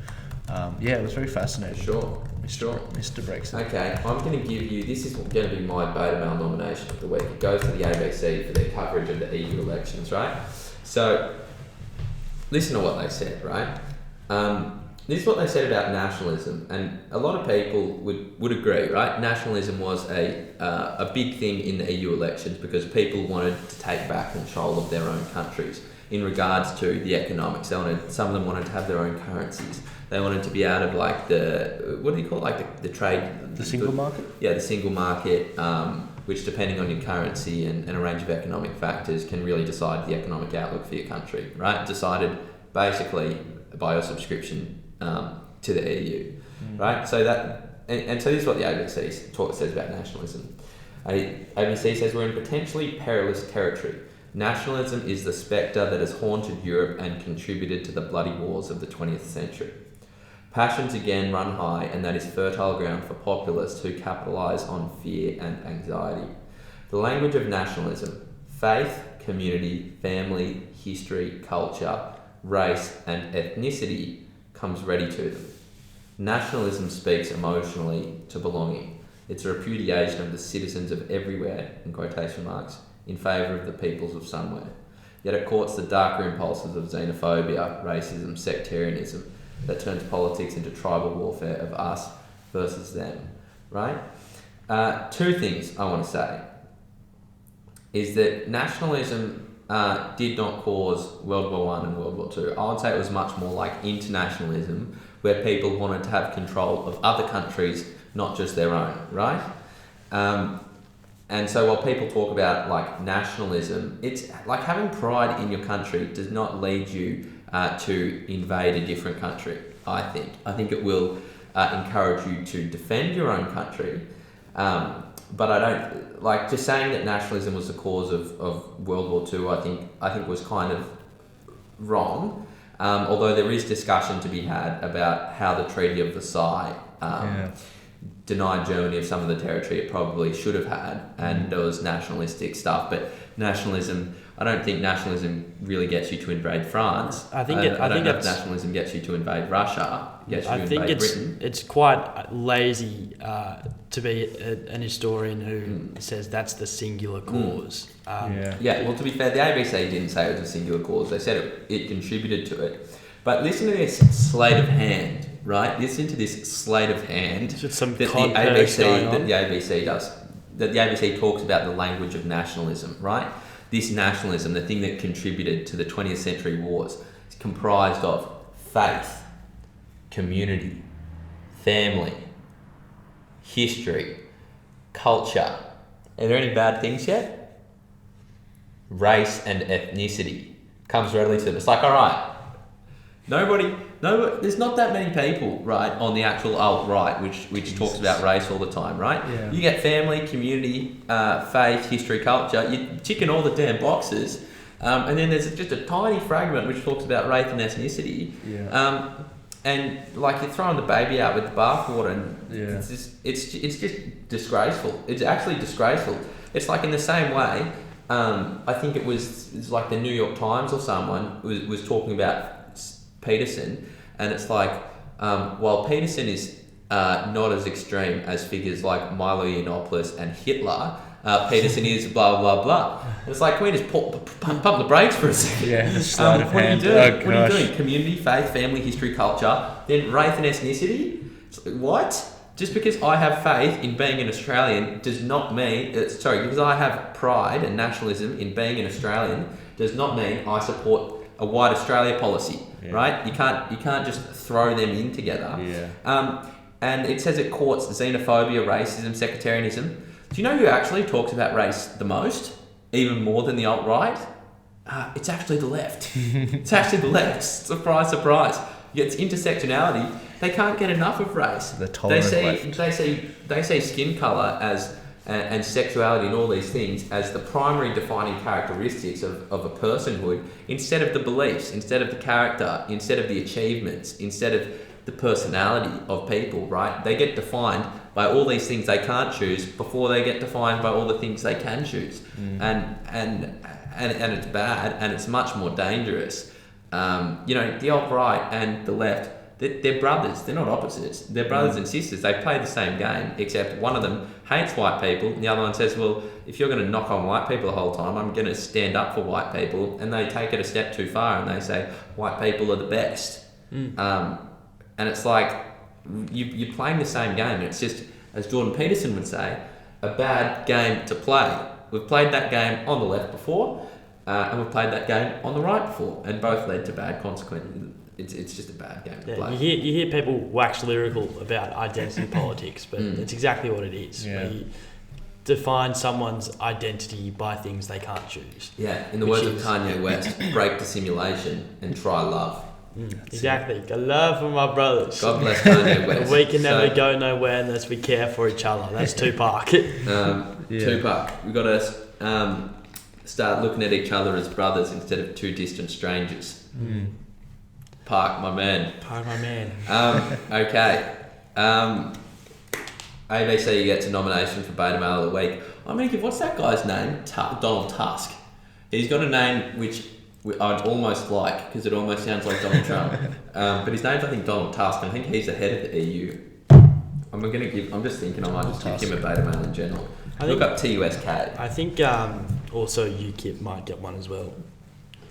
it was very fascinating. Sure. Sure. Mr. Brexit. Okay, I'm going to give you, this is going to be my beta male nomination of the week. It goes to the ABC for their coverage of the EU elections, right? So, listen to what they said, right? This is what they said about nationalism, and a lot of people would agree, right? Nationalism was a big thing in the EU elections because people wanted to take back control of their own countries in regards to the economics. Some of them wanted to have their own currencies. They wanted to be out of like what do you call it? Like the trade... The single market? Yeah, the single market, which depending on your currency and a range of economic factors can really decide the economic outlook for your country, right? Decided basically by your subscription to the EU, right? So that, and so this is what the ABC says about nationalism. ABC says we're in potentially perilous territory. Nationalism is the spectre that has haunted Europe and contributed to the bloody wars of the 20th century. Passions again run high, and that is fertile ground for populists who capitalise on fear and anxiety. The language of nationalism, faith, community, family, history, culture, race and ethnicity comes ready to them. Nationalism speaks emotionally to belonging. It's a repudiation of the citizens of everywhere, in quotation marks, in favour of the peoples of somewhere. Yet it courts the darker impulses of xenophobia, racism, sectarianism, that turns politics into tribal warfare of us versus them, right? Two things I want to say is that nationalism did not cause World War I and World War II. I would say it was much more like internationalism, where people wanted to have control of other countries, not just their own, right? And so while people talk about like nationalism, it's like having pride in your country does not lead you to invade a different country, I think. I think it will encourage you to defend your own country. But I don't, like, just saying that nationalism was the cause of World War II, I think was kind of wrong. Although there is discussion to be had about how the Treaty of Versailles denied Germany of some of the territory it probably should have had, and there was nationalistic stuff. But nationalism, I don't think nationalism really gets you to invade France. I don't know if nationalism gets you to invade Russia. It's quite lazy to be an historian who says that's the singular cause. Well, to be fair, the ABC didn't say it was a singular cause. They said it contributed to it. But listen to this sleight of hand, right? Listen to this sleight of hand that the ABC does. That the ABC talks about the language of nationalism, right? This nationalism, the thing that contributed to the 20th century wars, is comprised of faith, community, family, history, culture. Are there any bad things yet? Race and ethnicity comes readily to them. It's like, all right, nobody, there's not that many people, right, on the actual alt-right, which talks about race all the time, right? Yeah. You get family, community, faith, history, culture, you tick in all the damn boxes, and then there's just a tiny fragment which talks about race and ethnicity, and like you're throwing the baby out with the bathwater, and it's just disgraceful. It's actually disgraceful. It's like in the same way, I think it's like the New York Times or someone was talking about Peterson, and it's like while Peterson is not as extreme as figures like Milo Yiannopoulos and Hitler, Peterson is blah blah blah. It's like, can we just pump the brakes for a second? Sleight of hand. What are you doing? Community, faith, family, history, culture, then race and ethnicity. What? Just because I have faith in being an Australian does not mean because I have pride and nationalism in being an Australian does not mean I support a white Australia policy, right? You can't just throw them in together. And it says it courts xenophobia, racism, sectarianism. Do you know who actually talks about race the most, even more than the alt-right? It's actually the left. It's actually the left. Surprise, surprise. It's intersectionality. They can't get enough of race. The tolerant left. They see skin colour as and sexuality and all these things as the primary defining characteristics of a personhood, instead of the beliefs, instead of the character, instead of the achievements, instead of the personality of people, right? They get defined by all these things they can't choose before they get defined by all the things they can choose. And it's bad, and it's much more dangerous. The alt-right and the left they're brothers. They're not opposites. They're brothers and sisters. They play the same game, except one of them hates white people, and the other one says, well, if you're going to knock on white people the whole time, I'm going to stand up for white people. And they take it a step too far, and they say white people are the best. And it's like you're playing the same game. It's just, as Jordan Peterson would say, a bad game to play. We've played that game on the left before, and we've played that game on the right before, and both led to bad consequences. It's just a bad game to play. You hear people wax lyrical about identity politics, but it's exactly what it is. Yeah. Where you define someone's identity by things they can't choose. Yeah, in the words of Kanye West, break the simulation and try love. Exactly. Got love for my brothers. God bless Kanye West. We can never go nowhere unless we care for each other. That's Tupac. Tupac. We've got to start looking at each other as brothers instead of two distant strangers. Park, my man. Park, my man. Okay. ABC gets a nomination for Beta Male of the Week. I'm going to give, what's that guy's name? Donald Tusk. He's got a name which I'd almost like, because it almost sounds like Donald Trump. But his name's, I think, Donald Tusk. I think he's the head of the EU. I'm just thinking I might just give him a Beta Male in general. Look up TUSK. I think also UKIP might get one as well.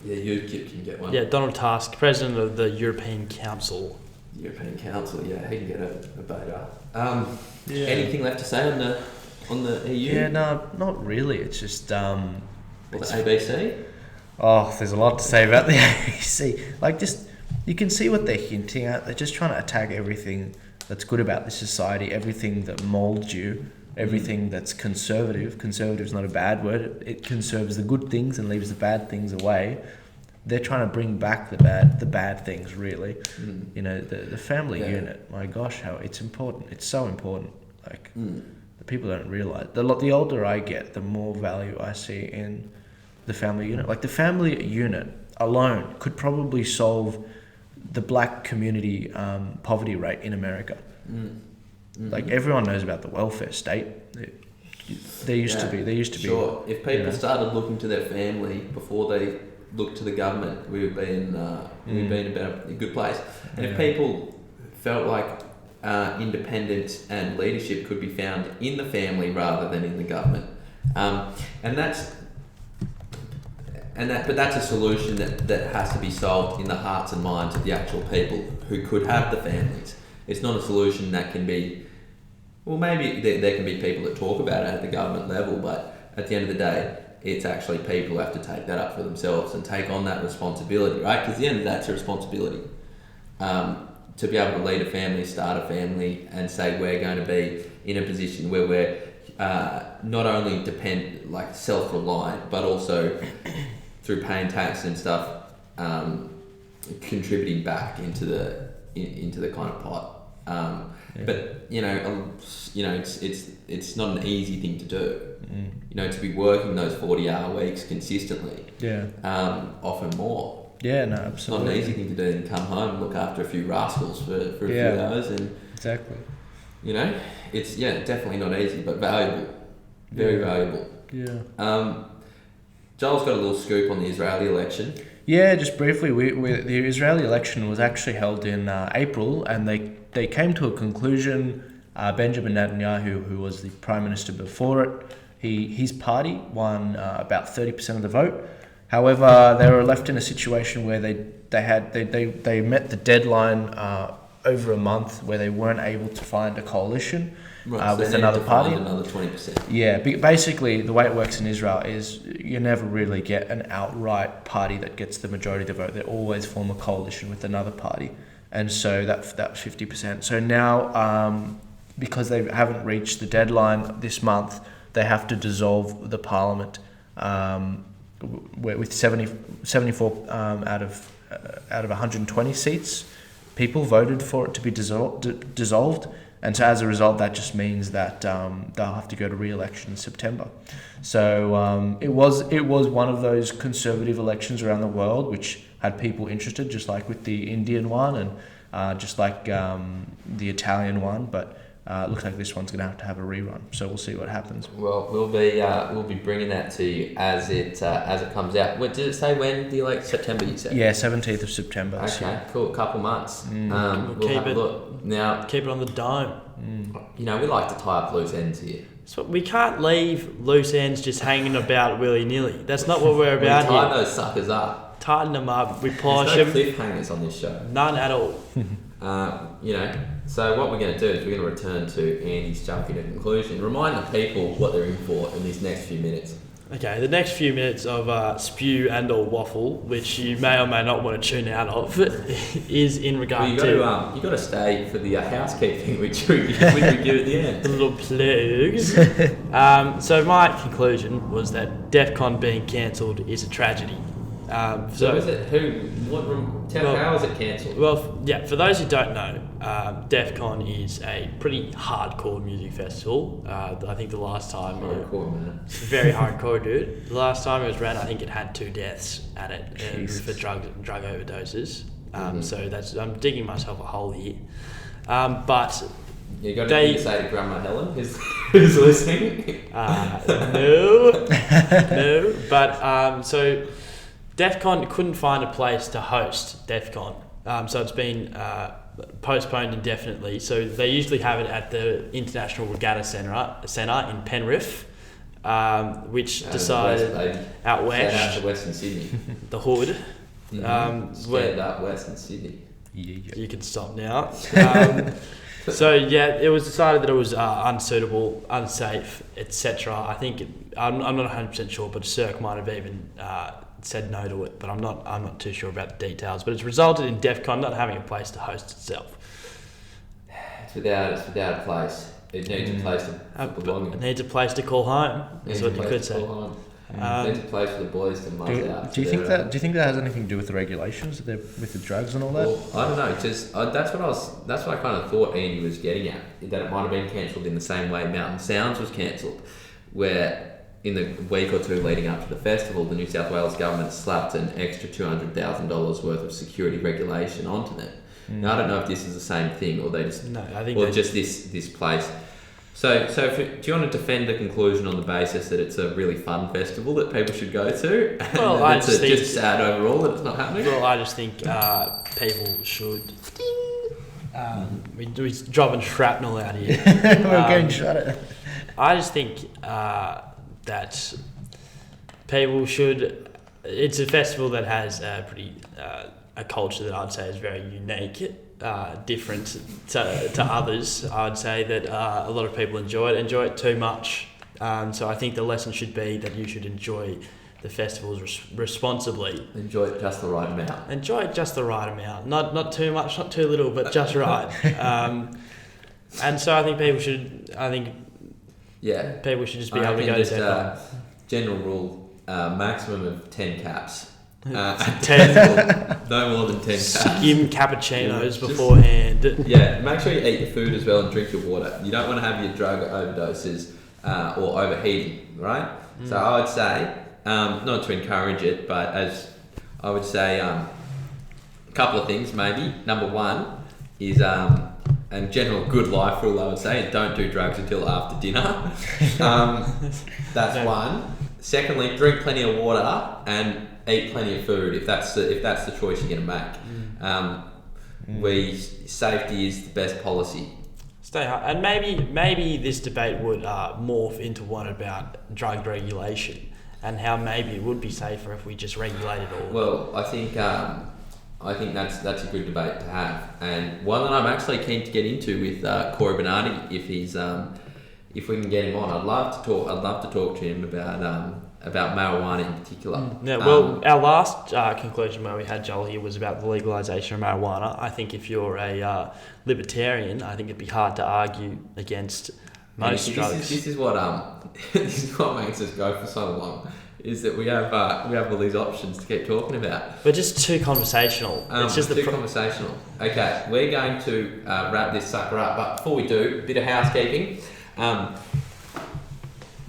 Yeah, UKIP can get one. Yeah, Donald Tusk, President of the European Council. European Council, yeah, he can get a Beta. Anything left to say on the EU? Yeah, no, not really. It's just the ABC? Oh, there's a lot to say about the ABC. Like, just, you can see what they're hinting at. They're just trying to attack everything that's good about this society, everything that molds you, everything that's conservative. Conservative's not a bad word. It conserves the good things and leaves the bad things away. They're trying to bring back the bad things, really. You know, the family unit. My gosh, how it's important. It's so important. Like, the people don't realise. The older I get, the more value I see in the family unit. Like, the family unit alone could probably solve the black community poverty rate in America. Like, everyone knows about the welfare state. There used to be. Sure. If people started looking to their family before they looked to the government, we'd be in a good place. And if people felt like independence and leadership could be found in the family rather than in the government, but that's a solution that has to be solved in the hearts and minds of the actual people who could have the families. It's not a solution that can be, well, maybe there can be people that talk about it at the government level, but at the end of the day, it's actually people who have to take that up for themselves and take on that responsibility, right? Because at the end of the day, it's a responsibility to be able to lead a family, start a family, and say we're going to be in a position where we're not only self-reliant, but also through paying tax and stuff, contributing back into the kind of pot. But it's not an easy thing to do. To be working those 40-hour weeks consistently. Often more. Yeah, no, absolutely. absolutely. Not an easy thing to do, and come home and look after a few rascals for a few hours, and exactly. It's definitely not easy, but valuable. Very valuable. Yeah. Joel's got a little scoop on the Israeli election. Yeah, just briefly, the Israeli election was actually held in April, and they came to a conclusion. Benjamin Netanyahu, who was the prime minister before it, his party won about 30% of the vote. However, they were left in a situation where they met the deadline over a month, where they weren't able to find a coalition with another party. Another 20%. Yeah, basically the way it works in Israel is you never really get an outright party that gets the majority of the vote. They always form a coalition with another party, and so that 50%. So now, because they haven't reached the deadline this month, they have to dissolve the parliament. With 74 out of 120 seats, people voted for it to be dissolved, and so as a result, that just means that they'll have to go to re-election in September. So it was one of those conservative elections around the world which had people interested, just like with the Indian one and just like the Italian one. But looks like this one's going to have a rerun. So we'll see what happens. Well, we'll be bringing that to you as it comes out. What did it say? When the September? You said. Yeah, 17th of September. Okay, cool. Couple months. We'll have a look now. Keep it on the dome. We like to tie up loose ends here. So we can't leave loose ends just hanging about willy nilly. That's not what we're about we tie here. those suckers up. Tighten them up. We polish There's no them. cliffhangers on this show. None at all. So what we're going to do is we're going to return to Andy's jumping to conclusion. Remind the people what they're in for in these next few minutes. Okay, the next few minutes of spew and or waffle, which you may or may not want to tune out of, is in regard you got to stay for the housekeeping, which we give at the end. the little plugs. So my conclusion was that DEF CON being cancelled is a tragedy. So is it how is it cancelled? Well, yeah, for those who don't know, DEF CON is a pretty hardcore music festival. I think the last time... Hardcore, man. Very hardcore, dude. The last time it was ran, I think it had 2 deaths at it for drug overdoses. So I'm digging myself a hole here. But... You got anything to say to Grandma Helen, who's listening? No. But so DEF CON couldn't find a place to host DEF CON. So it's been postponed indefinitely. So they usually have it at the International Regatta Centre in Penrith, which decided out west. Shout out to Western Sydney. The hood. Stand up Western Sydney. Yeah. You can stop now. So yeah, it was decided that it was unsuitable, unsafe, etc. I think I'm not 100% sure, but Cirque might have even said no to it, but I'm not too sure about the details. But it's resulted in DEF CON not having a place to host itself. It's without a place. It needs a place to belong. It needs a place to call home. That's what you could say. It needs a place for the boys to muzz out. Do you think that has anything to do with the regulations with the drugs and all that? Well, I don't know. That's what I kind of thought Andy was getting at. That it might have been cancelled in the same way Mountain Sounds was cancelled, where in the week or 2 leading up to the festival, the New South Wales government slapped an extra $200,000 worth of security regulation onto them. Now I don't know if this is the same thing or they just just this place. So do you want to defend the conclusion on the basis that it's a really fun festival that people should go to? Well, and it's just sad overall that it's not happening. Well, I just think people should. We're dropping shrapnel out here. We're getting shot at. I just think that people should. It's a festival that has a pretty a culture that I'd say is very unique. Different to others. I'd say that a lot of people enjoy it too much. So I think the lesson should be that you should enjoy the festivals responsibly. Enjoy it just the right amount. Enjoy it just the right amount. Not too much, not too little, but just right. And so I think people should. People should just be able to go to that. General rule: maximum of 10 caps. 10 no more than 10 caps. Skim cappuccinos beforehand. Yeah, make sure you eat your food as well and drink your water. You don't want to have your drug overdoses or overheating, right? So I would say, not to encourage it, but as I would say, a couple of things maybe. Number one is, and general good life rule I would say, don't do drugs until after dinner. That's one. Secondly, drink plenty of water and eat plenty of food if that's the choice you're going to make. Safety is the best policy. Stay high. And maybe this debate would morph into one about drug regulation and how maybe it would be safer if we just regulated all. Well, I think that's a good debate to have, and one that I'm actually keen to get into with Corey Bernardi if we can get him on. I'd love to talk to him about marijuana in particular. Yeah, well, our last conclusion where we had Joel here was about the legalisation of marijuana. I think if you're a libertarian, I think it'd be hard to argue against most drugs. This is what makes us go for so long. Is that we have all these options to keep talking about. But just too conversational. It's just too conversational. Okay, we're going to wrap this sucker up, but before we do, a bit of housekeeping.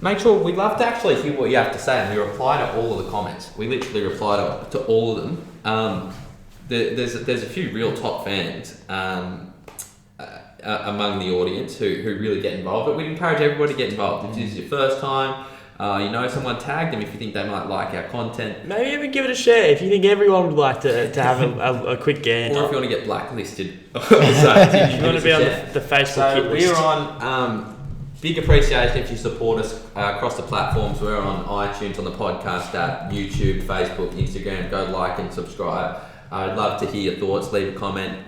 Make sure, we'd love to actually hear what you have to say, and we reply to all of the comments. We literally reply to all of them. There's a few real top fans, among the audience who really get involved. But we'd encourage everybody to get involved. If this is your first time, someone, tag them if you think they might like our content. Maybe even give it a share if you think everyone would like to have a quick gander. Or if you want to get blacklisted. If you want to be on the Facebook hit list. We're on big appreciation if you support us across the platforms. We're on iTunes, on the podcast app, YouTube, Facebook, Instagram. Go like and subscribe. I'd love to hear your thoughts. Leave a comment.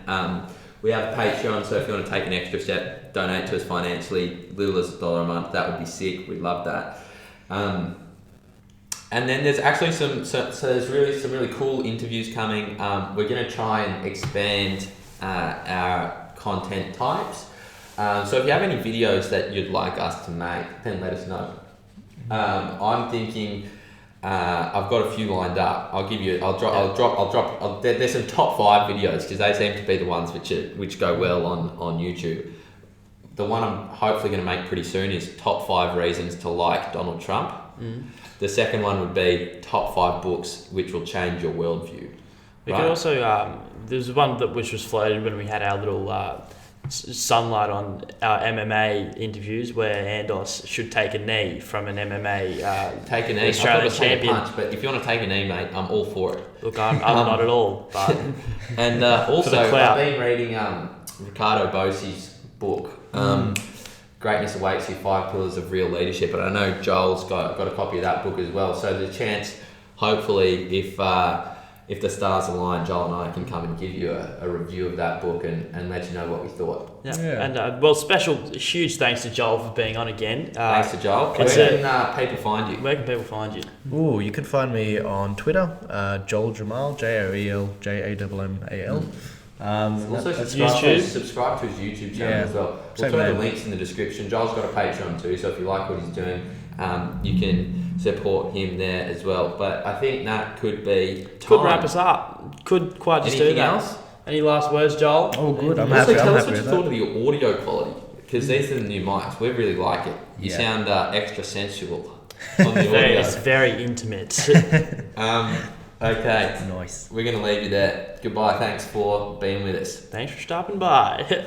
We have Patreon, so if you want to take an extra step, donate to us financially, little as $1 a month. That would be sick. We'd love that. And then there's actually some really cool interviews coming. We're going to try and expand our content types. So if you have any videos that you'd like us to make, then let us know. I'm thinking I've got a few lined up. There's some top 5 videos because they seem to be the ones which go well on YouTube. The one I'm hopefully going to make pretty soon is top 5 reasons to like Donald Trump. The second one would be top 5 books which will change your worldview. We could also there's one which was floated when we had our little sunlight on our MMA interviews where Andos should take a knee from an MMA take a knee. Australian champion. Punch, but if you want to take a knee, mate, I'm all for it. Look, I'm not at all. But and also, I've been reading Ricardo Bosse's book. Greatness Awaits You, 5 Pillars of Real Leadership, and I know Joel's got a copy of that book as well. So there's a chance, hopefully, if the stars align, Joel and I can come and give you a review of that book and let you know what we thought. Yeah. And huge thanks to Joel for being on again. Thanks to Joel. Where can people find you? Where can people find you? Ooh, you can find me on Twitter, Joel Jammal, JoelJammal. Also subscribe to his YouTube channel as well. We'll throw the links in the description. Joel's got a Patreon too, so if you like what he's doing, you can support him there as well. But I think that could be time. Could wrap us up. Could quite just Anything do that. Else? Any last words, Joel? Oh, good. I'm also, happy. tell I'm us happy what you with thought of the audio quality, because these are the new mics. We really like it. You sound extra sensual on the audio. It's very intimate. Okay. Nice. We're going to leave you there. Goodbye. Thanks for being with us. Thanks for stopping by.